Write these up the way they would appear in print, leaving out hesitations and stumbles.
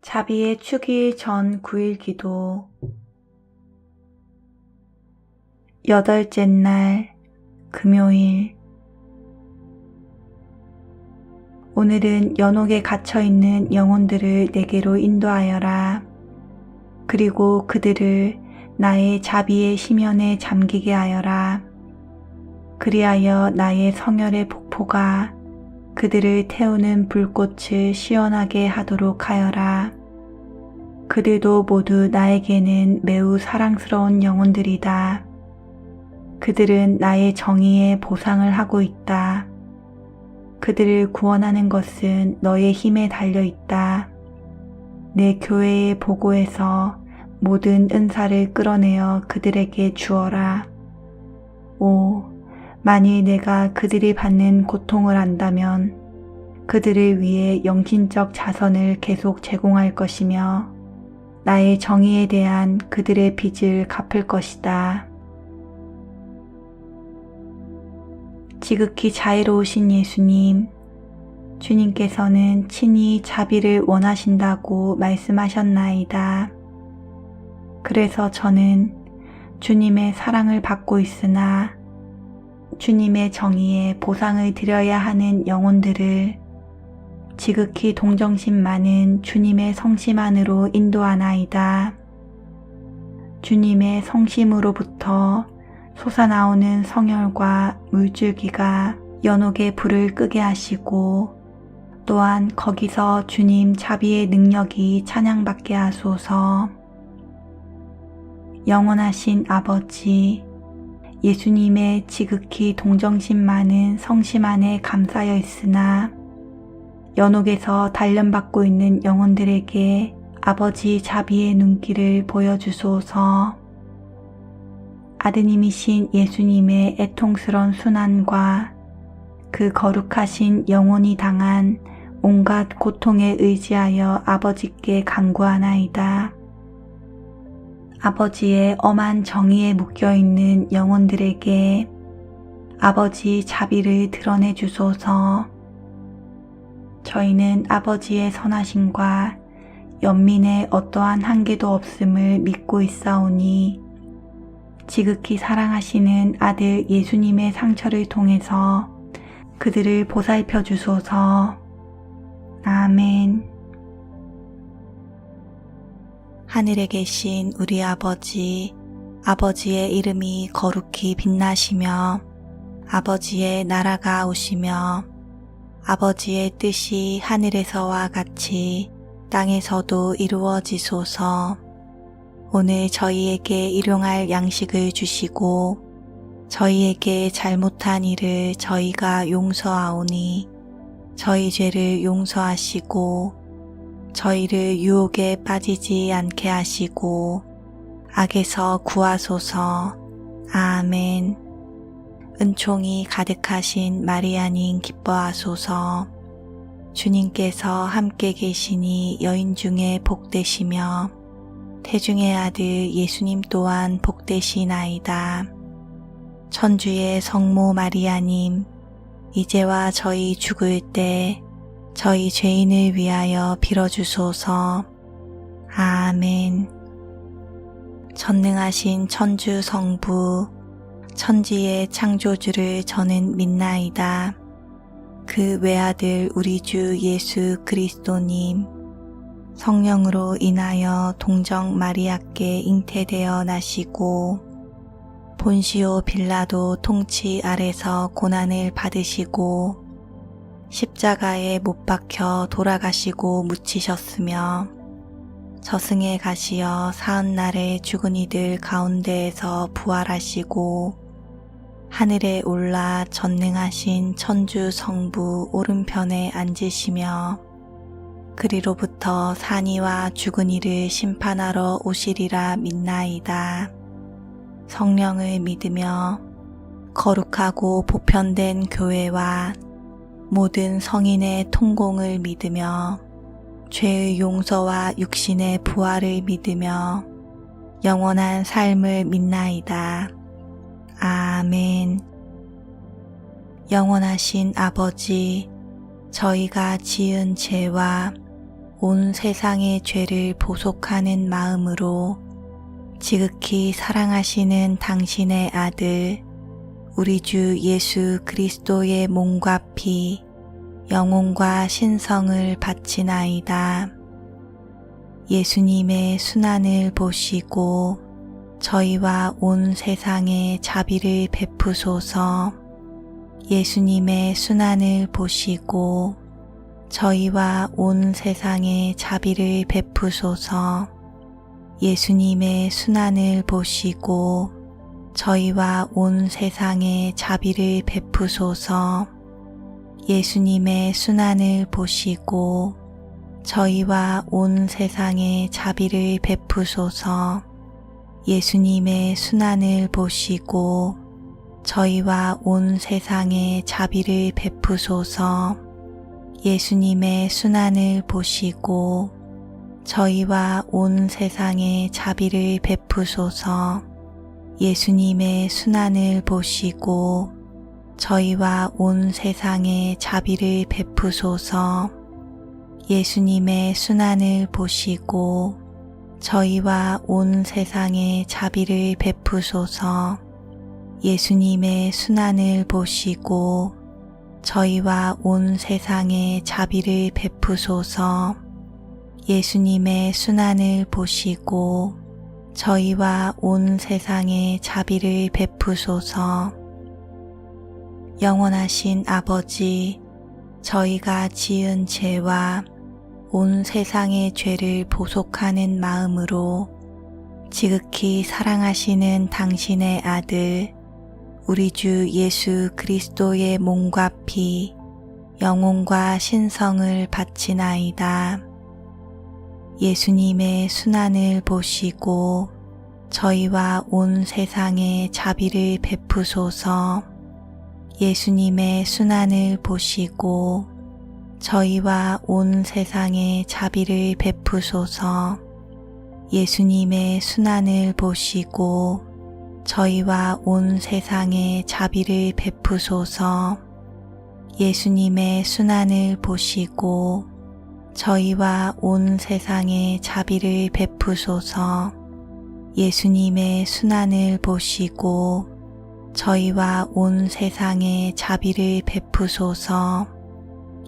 자비의 축일 전 9일 기도. 8째 날 금요일. 오늘은 연옥에 갇혀있는 영혼들을 내게로 인도하여라. 그리고 그들을 나의 자비의 심연에 잠기게 하여라. 그리하여 나의 성혈의 폭포가 그들을 태우는 불꽃을 시원하게 하도록 하여라. 그들도 모두 나에게는 매우 사랑스러운 영혼들이다. 그들은 나의 정의에 보상을 하고 있다. 그들을 구원하는 것은 너의 힘에 달려 있다. 내 교회의 보고에서 모든 은사를 끌어내어 그들에게 주어라. 오, 만일 내가 그들이 받는 고통을 안다면 그들을 위해 영신적 자선을 계속 제공할 것이며 나의 정의에 대한 그들의 빚을 갚을 것이다. 지극히 자애로우신 예수님, 주님께서는 친히 자비를 원하신다고 말씀하셨나이다. 그래서 저는 주님의 사랑을 받고 있으나 주님의 정의에 보상을 드려야 하는 영혼들을 지극히 동정심 많은 주님의 성심 안으로 인도하나이다. 주님의 성심으로부터 솟아나오는 성혈과 물줄기가 연옥의 불을 끄게 하시고 또한 거기서 주님 자비의 능력이 찬양받게 하소서. 영원하신 아버지, 예수님의 지극히 동정심 많은 성심 안에 감싸여 있으나 연옥에서 단련받고 있는 영혼들에게 아버지 자비의 눈길을 보여주소서. 아드님이신 예수님의 애통스러운 순환과 그 거룩하신 영혼이 당한 온갖 고통에 의지하여 아버지께 간구하나이다. 아버지의 엄한 정의에 묶여있는 영혼들에게 아버지 자비를 드러내 주소서. 저희는 아버지의 선하심과 연민의 어떠한 한계도 없음을 믿고 있사오니 지극히 사랑하시는 아들 예수님의 상처를 통해서 그들을 보살펴 주소서. 아멘. 하늘에 계신 우리 아버지, 아버지의 이름이 거룩히 빛나시며 아버지의 나라가 오시며 아버지의 뜻이 하늘에서와 같이 땅에서도 이루어지소서. 오늘 저희에게 일용할 양식을 주시고 저희에게 잘못한 일을 저희가 용서하오니 저희 죄를 용서하시고 저희를 유혹에 빠지지 않게 하시고 악에서 구하소서. 아멘. 은총이 가득하신 마리아님 기뻐하소서. 주님께서 함께 계시니 여인 중에 복되시며 태중의 아들 예수님 또한 복되시나이다. 천주의 성모 마리아님, 이제와 저희 죽을 때 저희 죄인을 위하여 빌어주소서. 아멘. 전능하신 천주 성부, 천지의 창조주를 저는 믿나이다. 그 외아들 우리 주 예수 그리스도님, 성령으로 인하여 동정 마리아께 잉태되어 나시고 본시오 빌라도 통치 아래서 고난을 받으시고 십자가에 못 박혀 돌아가시고 묻히셨으며 저승에 가시어 사흔날에 죽은 이들 가운데에서 부활하시고 하늘에 올라 전능하신 천주 성부 오른편에 앉으시며 그리로부터 산이와 죽은 이를 심판하러 오시리라 믿나이다. 성령을 믿으며 거룩하고 보편된 교회와 모든 성인의 통공을 믿으며 죄의 용서와 육신의 부활을 믿으며 영원한 삶을 믿나이다. 아멘. 영원하신 아버지, 저희가 지은 죄와 온 세상의 죄를 보속하는 마음으로 지극히 사랑하시는 당신의 아들 우리 주 예수 그리스도의 몸과 피 영혼과 신성을 바치나이다. 예수님의 순환을 보시고 저희와 온 세상에 자비를 베푸소서. 예수님의 순환을 보시고 저희와 온 세상에 자비를 베푸소서. 예수님의 순환을 보시고 저희와 온 세상에 자비를 베푸소서. 예수님의 순환을 보시고 저희와 온 세상에 자비를 베푸소서. 예수님의 순환을 보시고 저희와 온 세상에 자비를 베푸소서. 예수님의 순환을 보시고 저희와 온 세상에 자비를 베푸소서. 예수님의 순환을 보시고 저희와 온 세상에 자비를 베푸소서. 예수님의 순환을 보시고 저희와 온 세상에 자비를 베푸소서. 예수님의 순환을 보시고 저희와 온 세상에 자비를 베푸소서. 예수님의 순환을 보시고 저희와 온 세상에 자비를 베푸소서. 영원하신 아버지, 저희가 지은 죄와 온 세상의 죄를 보속하는 마음으로 지극히 사랑하시는 당신의 아들 우리 주 예수 그리스도의 몸과 피 영혼과 신성을 바치나이다. 예수님의 순환을 보시고 저희와 온 세상에 자비를 베푸소서. 예수님의 순환을 보시고 저희와 온 세상에 자비를 베푸소서. 예수님의 순환을 보시고 저희와 온 세상에 자비를 베푸소서. 예수님의 순환을 보시고 저희와 온 세상에 자비를 베푸소서. 예수님의 순환을 보시고 저희와 온 세상에 자비를 베푸소서.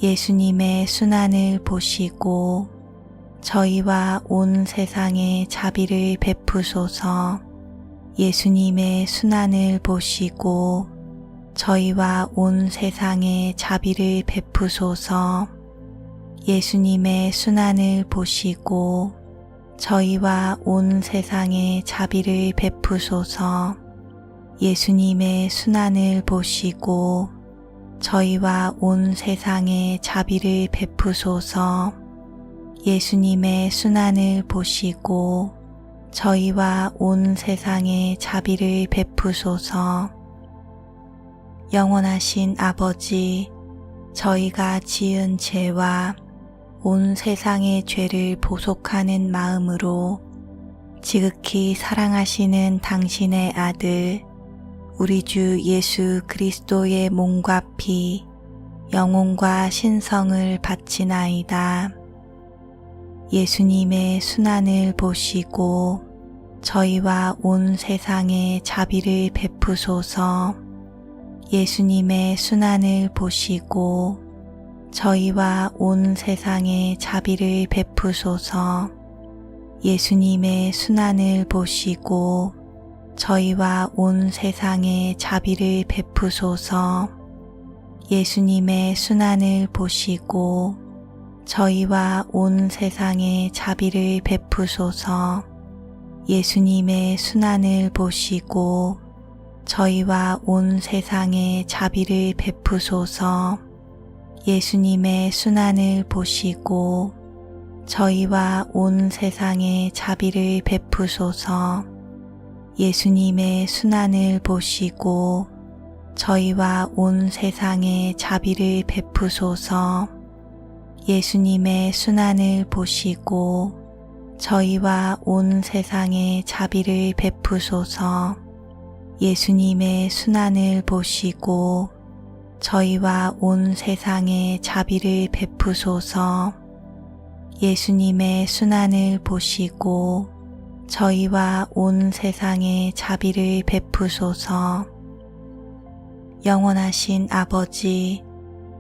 예수님의 순환을 보시고 저희와 온 세상에 자비를 베푸소서. 예수님의 순환을 보시고 저희와 온 세상에 자비를 베푸소서. 예수님의 순환을 보시고 저희와 온 세상에 자비를 베푸소서. 예수님의 순환을 보시고 저희와 온 세상에 자비를 베푸소서. 예수님의 순환을 보시고 저희와 온 세상에 자비를 베푸소서. 영원하신 아버지, 저희가 지은 죄와 온 세상의 죄를 보속하는 마음으로 지극히 사랑하시는 당신의 아들 우리 주 예수 그리스도의 몸과 피 영혼과 신성을 바치나이다. 예수님의 순환을 보시고 저희와 온 세상에 자비를 베푸소서. 예수님의 순환을 보시고 저희와 온 세상에 자비를 베푸소서. 예수님의 순환을 보시고 저희와 온 세상에 자비를 베푸소서. 예수님의 순환을 보시고 저희와 온 세상에 자비를 베푸소서. 예수님의 순환을 보시고 저희와 온 세상에 자비를 베푸소서. 예수님의 순환을 보시고 저희와 온 세상에 자비를 베푸소서. 예수님의 순환을 보시고 저희와 온 세상에 자비를 베푸소서. 예수님의 순환을 보시고 저희와 온 세상에 자비를 베푸소서. 예수님의 순환을 보시고 저희와 온 세상에 자비를 베푸소서. 예수님의 순환을 보시고 저희와 온 세상에 자비를 베푸소서. 영원하신 아버지,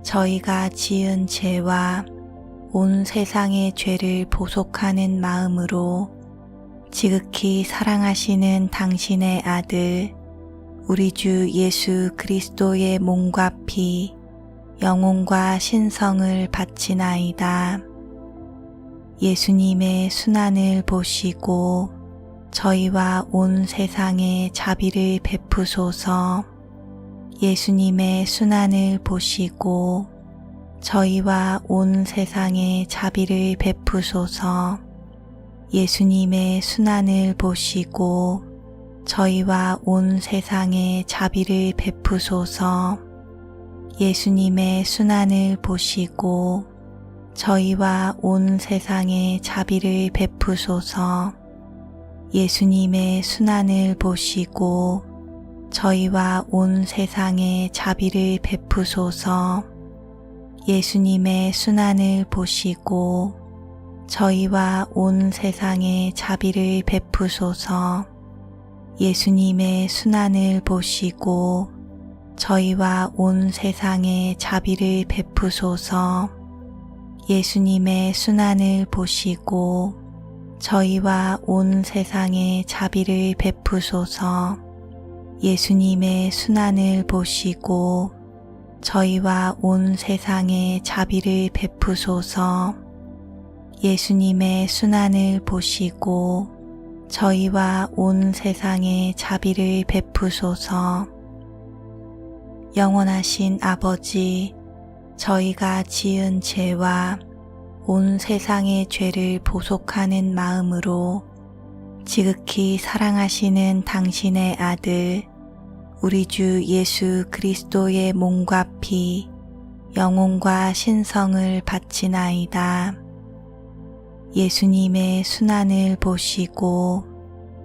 저희가 지은 죄와 온 세상의 죄를 보속하는 마음으로 지극히 사랑하시는 당신의 아들, 우리 주 예수 그리스도의 몸과 피, 영혼과 신성을 바치나이다. 예수님의 순환을 보시고 저희와 온 세상에 자비를 베푸소서. 예수님의 순환을 보시고 저희와 온 세상에 자비를 베푸소서. 예수님의 순환을 보시고 저희와 온 세상에 자비를 베푸소서. 예수님의 순환을 보시고 저희와 온 세상에 자비를 베푸소서. 예수님의 순환을 보시고 저희와 온 세상에 자비를 베푸소서. 예수님의 순환을 보시고 저희와 온 세상에 자비를 베푸소서. 예수님의 순환을 보시고 저희와 온 세상에 자비를 베푸소서. 예수님의 순환을 보시고 저희와 온 세상에 자비를 베푸소서. 예수님의 순환을 보시고 저희와 온 세상에 자비를 베푸소서. 예수님의 순환을 보시고 저희와 온 세상에 자비를 베푸소서. 영원하신 아버지, 저희가 지은 죄와 온 세상의 죄를 보속하는 마음으로 지극히 사랑하시는 당신의 아들, 우리 주 예수 그리스도의 몸과 피, 영혼과 신성을 바치나이다. 예수님의 순환을 보시고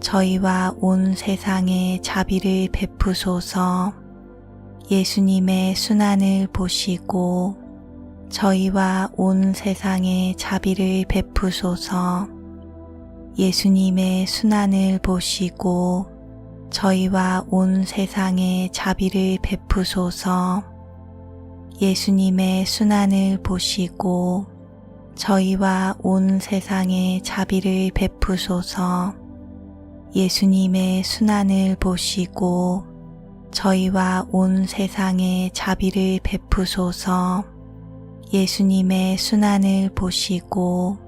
저희와 온 세상에 자비를 베푸소서. 예수님의 순환을 보시고 저희와 온 세상에 자비를 베푸소서. 예수님의 순환을 보시고 저희와 온 세상에 자비를 베푸소서. 예수님의 순환을 보시고 저희와 온 세상에 자비를 베푸소서. 예수님의 순환을 보시고 저희와 온 세상에 자비를 베푸소서. 예수님의 순환을 보시고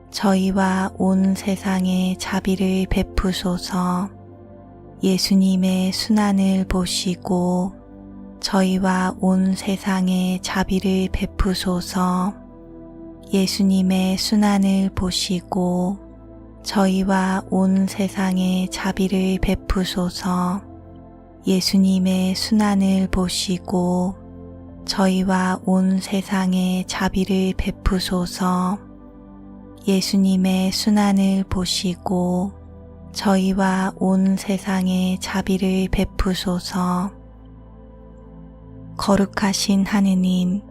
저희와 온 세상에 자비를 베푸소서. 예수님의 순환을 보시고 저희와 온 세상에 자비를 베푸소서. 예수님의 순환을 보시고 저희와 온 세상에 자비를 베푸소서. 예수님의 순환을 보시고 저희와 온 세상에 자비를 베푸소서. 예수님의 순환을 보시고 저희와 온 세상에 자비를 베푸소서. 거룩하신 하느님,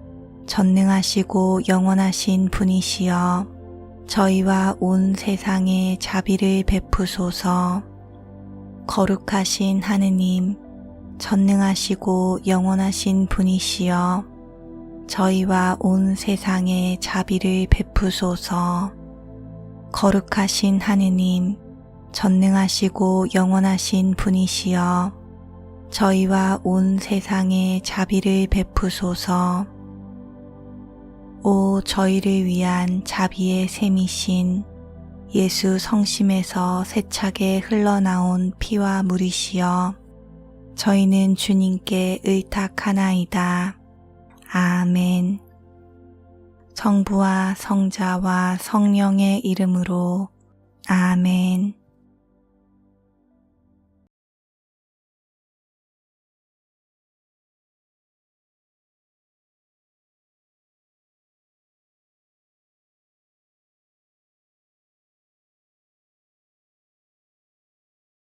전능하시고 영원하신 분이시여 저희와 온 세상에 자비를 베푸소서. 거룩하신 하느님, 전능하시고 영원하신 분이시여 저희와 온 세상에 자비를 베푸소서. 거룩하신 하느님, 전능하시고 영원하신 분이시여 저희와 온 세상에 자비를 베푸소서. 오 저희를 위한 자비의 샘이신 예수 성심에서 세차게 흘러나온 피와 물이시여 저희는 주님께 의탁하나이다. 아멘. 성부와 성자와 성령의 이름으로 아멘.